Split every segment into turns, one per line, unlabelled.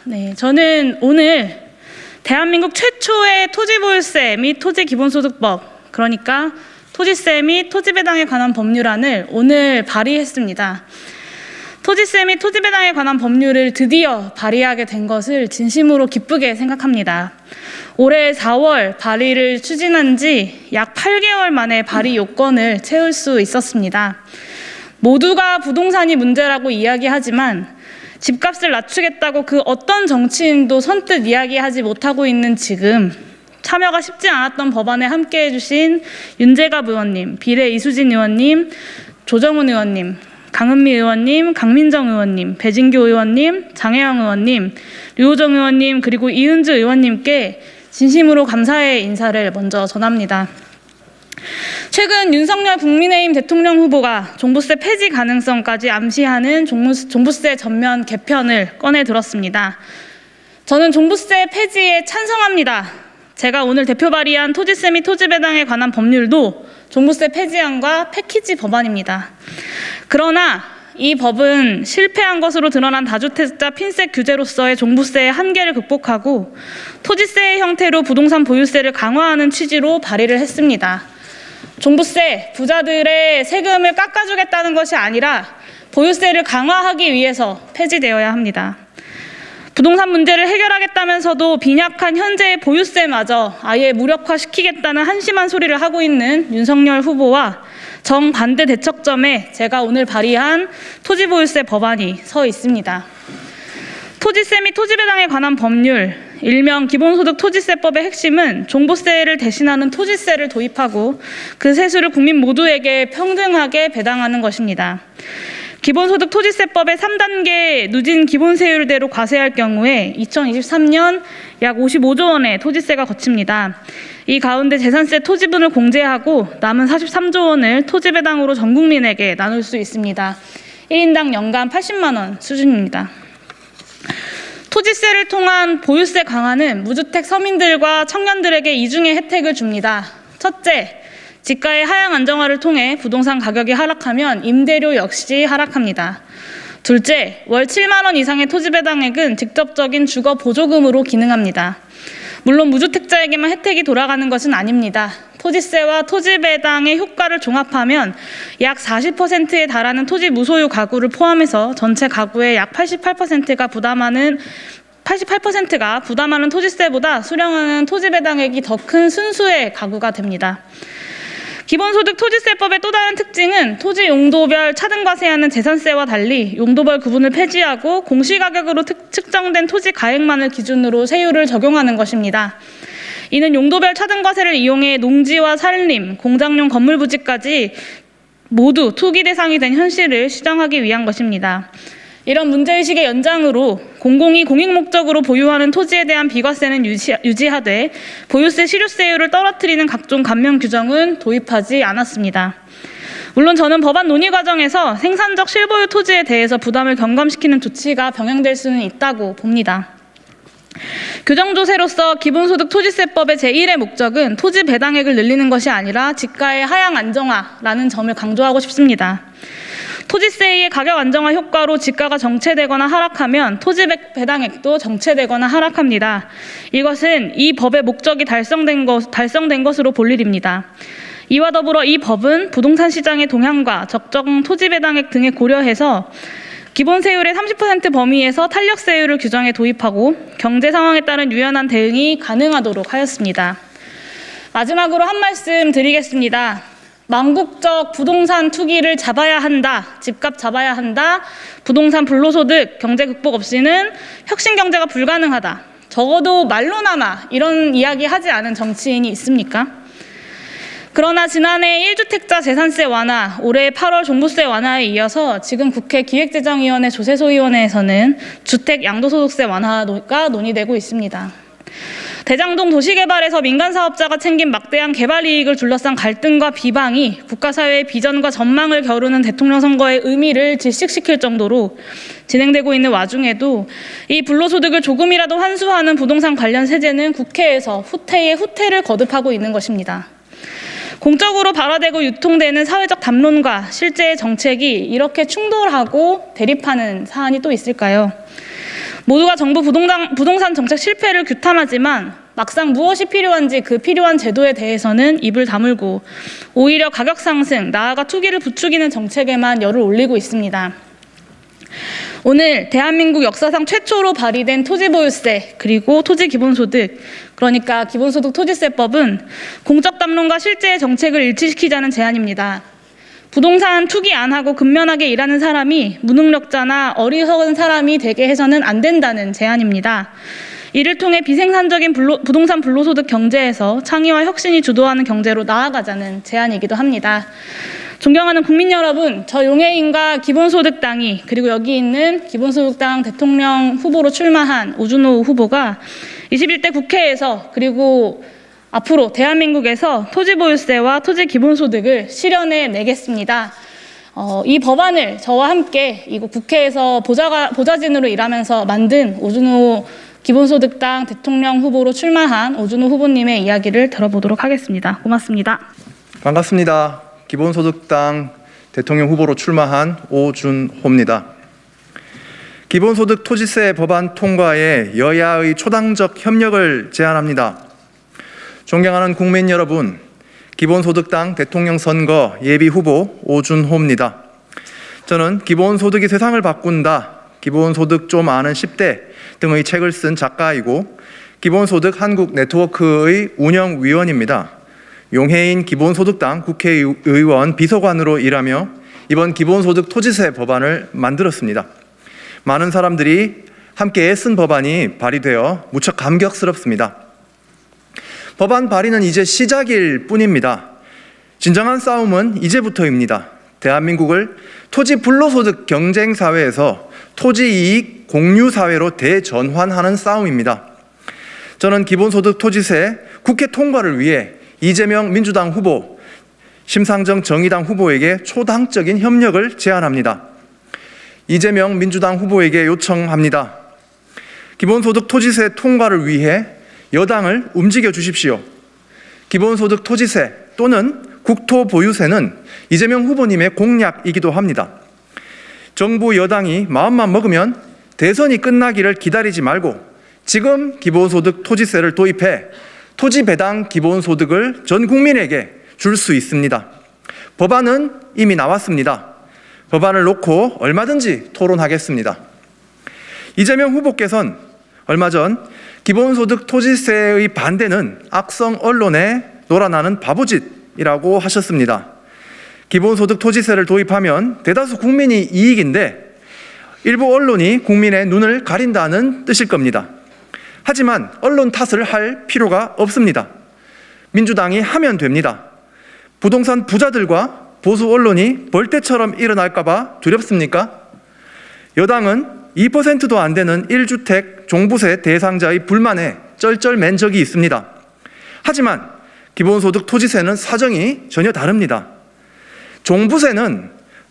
네, 저는 오늘 대한민국 최초의 토지보유세 및 토지기본소득법, 그러니까 토지세 및 토지배당에 관한 법률안을 오늘 발의했습니다. 토지세 및 토지배당에 관한 법률을 드디어 발의하게 된 것을 진심으로 기쁘게 생각합니다. 올해 4월 발의를 추진한 지 약 8개월 만에 발의 요건을 채울 수 있었습니다. 모두가 부동산이 문제라고 이야기하지만 집값을 낮추겠다고 그 어떤 정치인도 선뜻 이야기하지 못하고 있는 지금 참여가 쉽지 않았던 법안에 함께해 주신 윤재갑 의원님, 비례 이수진 의원님, 조정훈 의원님, 강은미 의원님, 강민정 의원님, 배진교 의원님, 장혜영 의원님, 류호정 의원님, 그리고 이은주 의원님께 진심으로 감사의 인사를 먼저 전합니다. 최근 윤석열 국민의힘 대통령 후보가 종부세 폐지 가능성까지 암시하는 종부세 전면 개편을 꺼내 들었습니다. 저는 종부세 폐지에 찬성합니다. 제가 오늘 대표 발의한 토지세 및 토지배당에 관한 법률도 종부세 폐지안과 패키지 법안입니다. 그러나 이 법은 실패한 것으로 드러난 다주택자 핀셋 규제로서의 종부세의 한계를 극복하고 토지세의 형태로 부동산 보유세를 강화하는 취지로 발의를 했습니다. 종부세, 부자들의 세금을 깎아주겠다는 것이 아니라 보유세를 강화하기 위해서 폐지되어야 합니다. 부동산 문제를 해결하겠다면서도 빈약한 현재의 보유세마저 아예 무력화시키겠다는 한심한 소리를 하고 있는 윤석열 후보와 정반대 대척점에 제가 오늘 발의한 토지보유세 법안이 서 있습니다. 토지세 및 토지배당에 관한 법률, 일명 기본소득 토지세법의 핵심은 종부세를 대신하는 토지세를 도입하고 그 세수를 국민 모두에게 평등하게 배당하는 것입니다. 기본소득 토지세법의 3단계 누진 기본세율대로 과세할 경우에 2023년 약 55조 원의 토지세가 거칩니다. 이 가운데 재산세 토지분을 공제하고 남은 43조 원을 토지배당으로 전 국민에게 나눌 수 있습니다. 1인당 연간 80만 원 수준입니다. 토지세를 통한 보유세 강화는 무주택 서민들과 청년들에게 이중의 혜택을 줍니다. 첫째, 지가의 하향 안정화를 통해 부동산 가격이 하락하면 임대료 역시 하락합니다. 둘째, 월 7만 원 이상의 토지배당액은 직접적인 주거 보조금으로 기능합니다. 물론 무주택자에게만 혜택이 돌아가는 것은 아닙니다. 토지세와 토지배당의 효과를 종합하면 약 40%에 달하는 토지 무소유 가구를 포함해서 전체 가구의 약 88%가 부담하는 토지세보다 수령하는 토지배당액이 더 큰 순수의 가구가 됩니다. 기본소득 토지세법의 또 다른 특징은 토지 용도별 차등과세하는 재산세와 달리 용도별 구분을 폐지하고 공시가격으로 측정된 토지 가액만을 기준으로 세율을 적용하는 것입니다. 이는 용도별 차등과세를 이용해 농지와 산림, 공장용 건물 부지까지 모두 투기 대상이 된 현실을 시정하기 위한 것입니다. 이런 문제의식의 연장으로 공공이 공익 목적으로 보유하는 토지에 대한 비과세는 유지하되 보유세 실효세율을 떨어뜨리는 각종 감면 규정은 도입하지 않았습니다. 물론 저는 법안 논의 과정에서 생산적 실보유 토지에 대해서 부담을 경감시키는 조치가 병행될 수는 있다고 봅니다. 규정조세로서 기본소득 토지세법의 제1의 목적은 토지 배당액을 늘리는 것이 아니라 지가의 하향 안정화라는 점을 강조하고 싶습니다. 토지세의 가격 안정화 효과로 지가가 정체되거나 하락하면 토지 배당액도 정체되거나 하락합니다. 이것은 이 법의 목적이 달성된 것으로 볼 일입니다. 이와 더불어 이 법은 부동산 시장의 동향과 적정 토지 배당액 등을 고려해서 기본세율의 30% 범위에서 탄력세율을 규정해 도입하고 경제 상황에 따른 유연한 대응이 가능하도록 하였습니다. 마지막으로 한 말씀 드리겠습니다. 망국적 부동산 투기를 잡아야 한다, 집값 잡아야 한다, 부동산 불로소득 경제 극복 없이는 혁신 경제가 불가능하다. 적어도 말로나마 이런 이야기 하지 않은 정치인이 있습니까? 그러나 지난해 1주택자 재산세 완화, 올해 8월 종부세 완화에 이어서 지금 국회 기획재정위원회 조세소위원회에서는 주택 양도소득세 완화가 논의되고 있습니다. 대장동 도시개발에서 민간사업자가 챙긴 막대한 개발이익을 둘러싼 갈등과 비방이 국가사회의 비전과 전망을 겨루는 대통령 선거의 의미를 질식시킬 정도로 진행되고 있는 와중에도 이 불로소득을 조금이라도 환수하는 부동산 관련 세제는 국회에서 후퇴에 후퇴를 거듭하고 있는 것입니다. 공적으로 발화되고 유통되는 사회적 담론과 실제의 정책이 이렇게 충돌하고 대립하는 사안이 또 있을까요? 모두가 정부 부동산 정책 실패를 규탄하지만 막상 무엇이 필요한지 그 필요한 제도에 대해서는 입을 다물고 오히려 가격 상승, 나아가 투기를 부추기는 정책에만 열을 올리고 있습니다. 오늘 대한민국 역사상 최초로 발의된 토지보유세 그리고 토지기본소득, 그러니까 기본소득 토지세법은 공적 담론과 실제의 정책을 일치시키자는 제안입니다. 부동산 투기 안 하고 근면하게 일하는 사람이 무능력자나 어리석은 사람이 되게 해서는 안 된다는 제안입니다. 이를 통해 비생산적인 부동산 불로소득 경제에서 창의와 혁신이 주도하는 경제로 나아가자는 제안이기도 합니다. 존경하는 국민 여러분, 저 용해인과 기본소득당이 그리고 여기 있는 기본소득당 대통령 후보로 출마한 오준호 후보가 21대 국회에서 그리고 앞으로 대한민국에서 토지보유세와 토지기본소득을 실현해 내겠습니다. 이 법안을 저와 함께 이곳 국회에서 보좌진으로 일하면서 만든 오준호 기본소득당 대통령 후보로 출마한 오준호 후보님의 이야기를 들어보도록 하겠습니다. 고맙습니다.
반갑습니다. 기본소득당 대통령 후보로 출마한 오준호입니다. 기본소득 토지세 법안 통과에 여야의 초당적 협력을 제안합니다. 존경하는 국민 여러분, 기본소득당 대통령 선거 예비 후보 오준호입니다. 저는 기본소득이 세상을 바꾼다, 기본소득 좀 아는 10대 등의 책을 쓴 작가이고 기본소득 한국 네트워크의 운영위원입니다. 용해인 기본소득당 국회의원 비서관으로 일하며 이번 기본소득 토지세 법안을 만들었습니다. 많은 사람들이 함께 애쓴 법안이 발의되어 무척 감격스럽습니다. 법안 발의는 이제 시작일 뿐입니다. 진정한 싸움은 이제부터입니다. 대한민국을 토지 불로소득 경쟁 사회에서 토지 이익 공유 사회로 대전환하는 싸움입니다. 저는 기본소득 토지세 국회 통과를 위해 이재명 민주당 후보, 심상정 정의당 후보에게 초당적인 협력을 제안합니다. 이재명 민주당 후보에게 요청합니다. 기본소득 토지세 통과를 위해 여당을 움직여 주십시오. 기본소득 토지세 또는 국토보유세는 이재명 후보님의 공약이기도 합니다. 정부 여당이 마음만 먹으면 대선이 끝나기를 기다리지 말고 지금 기본소득 토지세를 도입해 토지 배당 기본소득을 전 국민에게 줄 수 있습니다. 법안은 이미 나왔습니다. 법안을 놓고 얼마든지 토론하겠습니다. 이재명 후보께서는 얼마 전 기본소득 토지세의 반대는 악성 언론에 놀아나는 바보짓이라고 하셨습니다. 기본소득 토지세를 도입하면 대다수 국민이 이익인데 일부 언론이 국민의 눈을 가린다는 뜻일 겁니다. 하지만 언론 탓을 할 필요가 없습니다. 민주당이 하면 됩니다. 부동산 부자들과 보수 언론이 벌떼처럼 일어날까 봐 두렵습니까? 여당은 2%도 안 되는 1주택 종부세 대상자의 불만에 쩔쩔맨 적이 있습니다. 하지만 기본소득 토지세는 사정이 전혀 다릅니다. 종부세는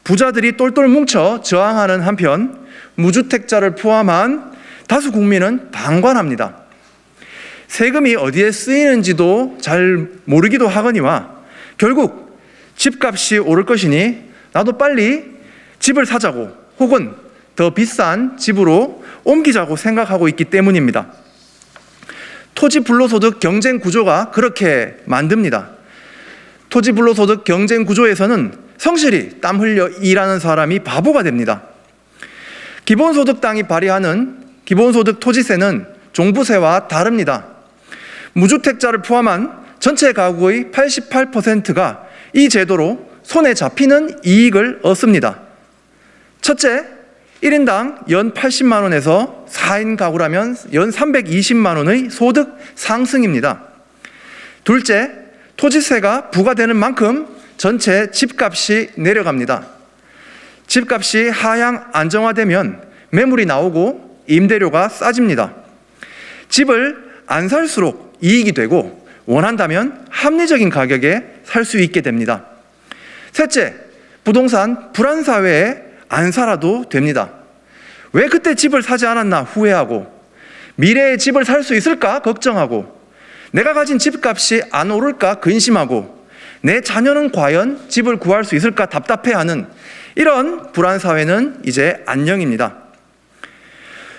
부자들이 똘똘 뭉쳐 저항하는 한편 무주택자를 포함한 다수 국민은 방관합니다. 세금이 어디에 쓰이는지도 잘 모르기도 하거니와 결국 집값이 오를 것이니 나도 빨리 집을 사자고 혹은 더 비싼 집으로 옮기자고 생각하고 있기 때문입니다. 토지 불로소득 경쟁 구조가 그렇게 만듭니다. 토지 불로소득 경쟁 구조에서는 성실히 땀 흘려 일하는 사람이 바보가 됩니다. 기본소득당이 발의하는 기본소득 토지세는 종부세와 다릅니다. 무주택자를 포함한 전체 가구의 88%가 이 제도로 손에 잡히는 이익을 얻습니다. 첫째, 1인당 연 80만 원에서 4인 가구라면 연 320만 원의 소득 상승입니다. 둘째, 토지세가 부과되는 만큼 전체 집값이 내려갑니다. 집값이 하향 안정화되면 매물이 나오고 임대료가 싸집니다. 집을 안 살수록 이익이 되고 원한다면 합리적인 가격에 살 수 있게 됩니다. 셋째, 부동산 불안 사회에 안 살아도 됩니다. 왜 그때 집을 사지 않았나 후회하고 미래에 집을 살 수 있을까 걱정하고 내가 가진 집값이 안 오를까 근심하고 내 자녀는 과연 집을 구할 수 있을까 답답해하는 이런 불안 사회는 이제 안녕입니다.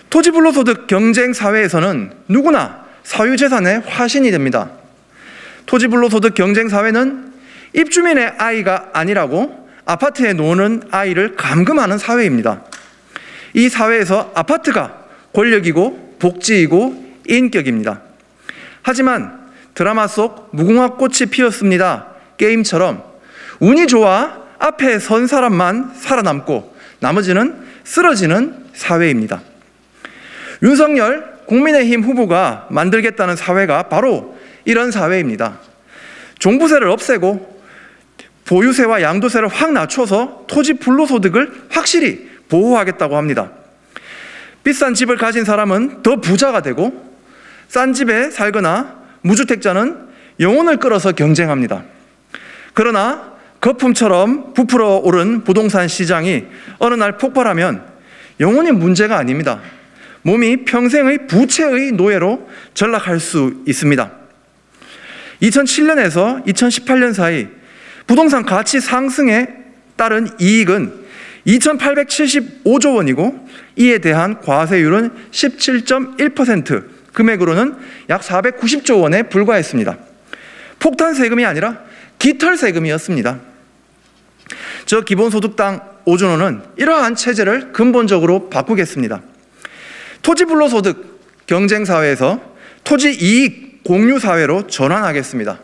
토지 불로소득 경쟁 사회에서는 누구나 사유재산의 화신이 됩니다. 토지 불로소득 경쟁 사회는 입주민의 아이가 아니라고 아파트에 노는 아이를 감금하는 사회입니다. 이 사회에서 아파트가 권력이고 복지이고 인격입니다. 하지만 드라마 속 무궁화 꽃이 피었습니다 게임처럼 운이 좋아 앞에 선 사람만 살아남고 나머지는 쓰러지는 사회입니다. 윤석열 국민의힘 후보가 만들겠다는 사회가 바로 이런 사회입니다. 종부세를 없애고 보유세와 양도세를 확 낮춰서 토지 불로소득을 확실히 보호하겠다고 합니다. 비싼 집을 가진 사람은 더 부자가 되고 싼 집에 살거나 무주택자는 영혼을 끌어서 경쟁합니다. 그러나 거품처럼 부풀어 오른 부동산 시장이 어느 날 폭발하면 영혼이 문제가 아닙니다. 몸이 평생의 부채의 노예로 전락할 수 있습니다. 2007년에서 2018년 사이 부동산 가치 상승에 따른 이익은 2,875조 원이고 이에 대한 과세율은 17.1%, 금액으로는 약 490조 원에 불과했습니다. 폭탄 세금이 아니라 깃털 세금이었습니다. 저 기본소득당 오준호는 이러한 체제를 근본적으로 바꾸겠습니다. 토지 불로소득 경쟁사회에서 토지 이익 공유사회로 전환하겠습니다.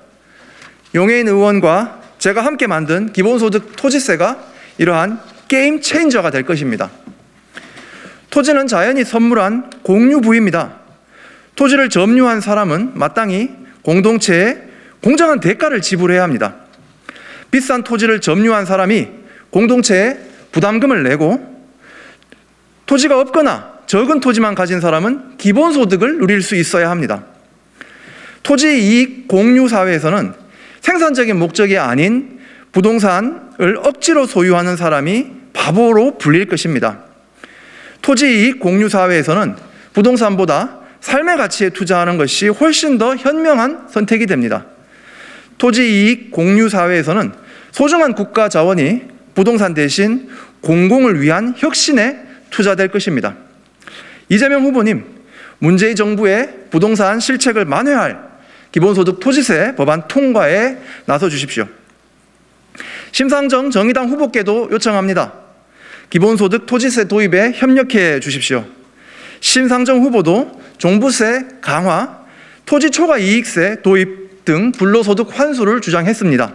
용해인 의원과 제가 함께 만든 기본소득 토지세가 이러한 게임 체인저가 될 것입니다. 토지는 자연이 선물한 공유부입니다. 토지를 점유한 사람은 마땅히 공동체에 공정한 대가를 지불해야 합니다. 비싼 토지를 점유한 사람이 공동체에 부담금을 내고 토지가 없거나 적은 토지만 가진 사람은 기본소득을 누릴 수 있어야 합니다. 토지 이익 공유 사회에서는 생산적인 목적이 아닌 부동산을 억지로 소유하는 사람이 바보로 불릴 것입니다. 토지 이익 공유 사회에서는 부동산보다 삶의 가치에 투자하는 것이 훨씬 더 현명한 선택이 됩니다. 토지 이익 공유 사회에서는 소중한 국가 자원이 부동산 대신 공공을 위한 혁신에 투자될 것입니다. 이재명 후보님, 문재인 정부의 부동산 실책을 만회할 기본소득 토지세 법안 통과에 나서 주십시오. 심상정 정의당 후보께도 요청합니다. 기본소득 토지세 도입에 협력해 주십시오. 심상정 후보도 종부세 강화, 토지 초과 이익세 도입 등 불로소득 환수를 주장했습니다.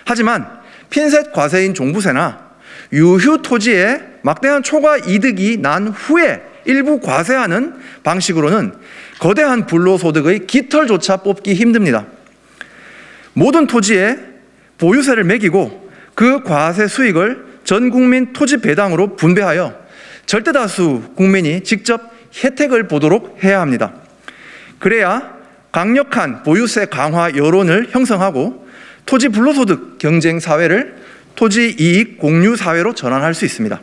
하지만 핀셋 과세인 종부세나 유휴 토지에 막대한 초과 이득이 난 후에 일부 과세하는 방식으로는 거대한 불로소득의 깃털조차 뽑기 힘듭니다. 모든 토지에 보유세를 매기고 그 과세 수익을 전 국민 토지 배당으로 분배하여 절대다수 국민이 직접 혜택을 보도록 해야 합니다. 그래야 강력한 보유세 강화 여론을 형성하고 토지 불로소득 경쟁 사회를 토지 이익 공유 사회로 전환할 수 있습니다.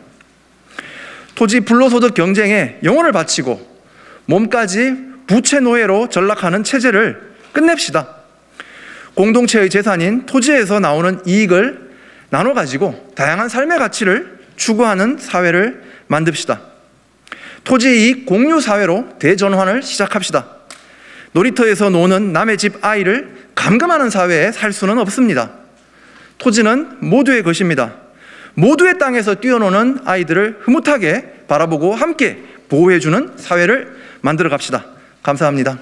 토지 불로소득 경쟁에 영혼을 바치고 몸까지 부채 노예로 전락하는 체제를 끝냅시다. 공동체의 재산인 토지에서 나오는 이익을 나눠 가지고 다양한 삶의 가치를 추구하는 사회를 만듭시다. 토지 이익 공유 사회로 대전환을 시작합시다. 놀이터에서 노는 남의 집 아이를 감금하는 사회에 살 수는 없습니다. 토지는 모두의 것입니다. 모두의 땅에서 뛰어노는 아이들을 흐뭇하게 바라보고 함께 보호해주는 사회를 만들어 갑시다. 감사합니다.